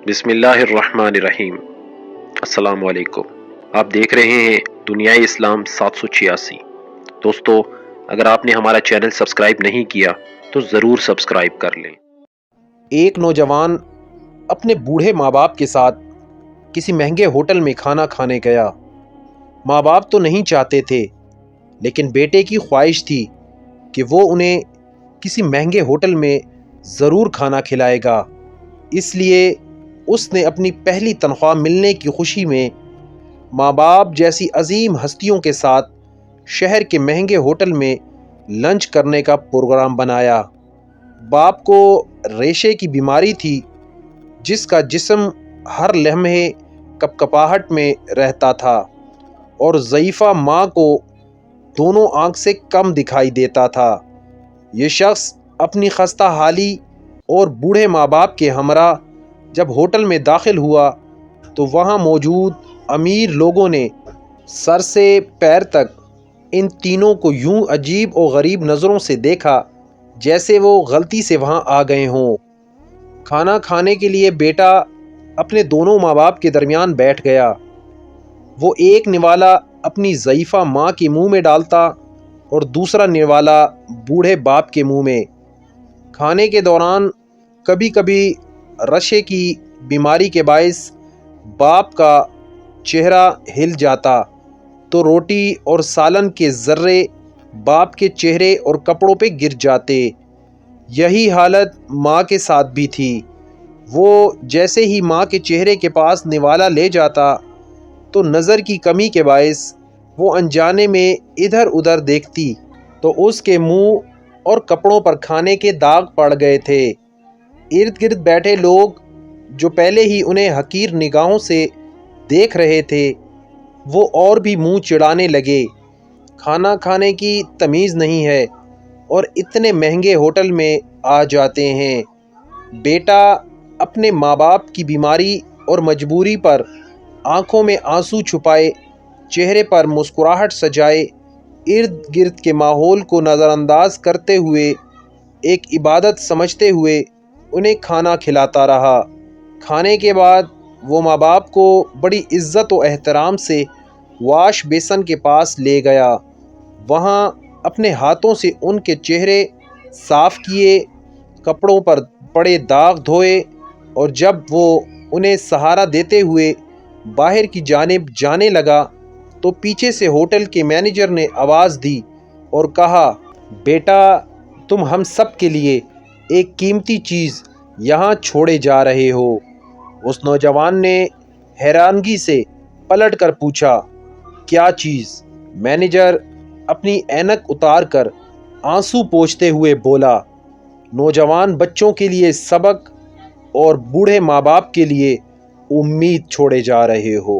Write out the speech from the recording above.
بسم اللہ الرحمن الرحیم۔ السلام علیکم۔ آپ دیکھ رہے ہیں دنیائے اسلام 786۔ دوستو، اگر آپ نے ہمارا چینل سبسکرائب نہیں کیا تو ضرور سبسکرائب کر لیں۔ ایک نوجوان اپنے بوڑھے ماں باپ کے ساتھ کسی مہنگے ہوٹل میں کھانا کھانے گیا۔ ماں باپ تو نہیں چاہتے تھے، لیکن بیٹے کی خواہش تھی کہ وہ انہیں کسی مہنگے ہوٹل میں ضرور کھانا کھلائے گا۔ اس لیے اس نے اپنی پہلی تنخواہ ملنے کی خوشی میں ماں باپ جیسی عظیم ہستیوں کے ساتھ شہر کے مہنگے ہوٹل میں لنچ کرنے کا پروگرام بنایا۔ باپ کو ریشے کی بیماری تھی، جس کا جسم ہر لمحے کپکپاہٹ میں رہتا تھا، اور ضعیفہ ماں کو دونوں آنکھ سے کم دکھائی دیتا تھا۔ یہ شخص اپنی خستہ حالی اور بوڑھے ماں باپ کے ہمراہ جب ہوٹل میں داخل ہوا تو وہاں موجود امیر لوگوں نے سر سے پیر تک ان تینوں کو یوں عجیب و غریب نظروں سے دیکھا جیسے وہ غلطی سے وہاں آ گئے ہوں۔ کھانا کھانے کے لیے بیٹا اپنے دونوں ماں باپ کے درمیان بیٹھ گیا۔ وہ ایک نوالا اپنی ضعیفہ ماں کے منہ میں ڈالتا اور دوسرا نوالا بوڑھے باپ کے منہ میں۔ کھانے کے دوران کبھی کبھی رشے کی بیماری کے باعث باپ کا چہرہ ہل جاتا تو روٹی اور سالن کے ذرے باپ کے چہرے اور کپڑوں پہ گر جاتے۔ یہی حالت ماں کے ساتھ بھی تھی۔ وہ جیسے ہی ماں کے چہرے کے پاس نوالا لے جاتا تو نظر کی کمی کے باعث وہ انجانے میں ادھر ادھر دیکھتی تو اس کے منہ اور کپڑوں پر کھانے کے داغ پڑ گئے تھے۔ ارد گرد بیٹھے لوگ جو پہلے ہی انہیں حقیر نگاہوں سے دیکھ رہے تھے، وہ اور بھی منہ چڑھانے لگے۔ کھانا کھانے کی تمیز نہیں ہے اور اتنے مہنگے ہوٹل میں آ جاتے ہیں۔ بیٹا اپنے ماں باپ کی بیماری اور مجبوری پر آنکھوں میں آنسو چھپائے، چہرے پر مسکراہٹ سجائے، ارد گرد کے ماحول کو نظر انداز کرتے ہوئے، ایک عبادت سمجھتے ہوئے انہیں کھانا کھلاتا رہا۔ کھانے کے بعد وہ ماں باپ کو بڑی عزت و احترام سے واش بیسن کے پاس لے گیا۔ وہاں اپنے ہاتھوں سے ان کے چہرے صاف کیے، کپڑوں پر پڑے داغ دھوئے، اور جب وہ انہیں سہارا دیتے ہوئے باہر کی جانب جانے لگا تو پیچھے سے ہوٹل کے مینیجر نے آواز دی اور کہا، بیٹا تم ہم سب کے لیے ایک قیمتی چیز یہاں چھوڑے جا رہے ہو۔ اس نوجوان نے حیرانگی سے پلٹ کر پوچھا، کیا چیز؟ مینیجر اپنی اینک اتار کر آنسو پوچھتے ہوئے بولا، نوجوان بچوں کے لیے سبق اور بوڑھے ماں باپ کے لیے امید چھوڑے جا رہے ہو۔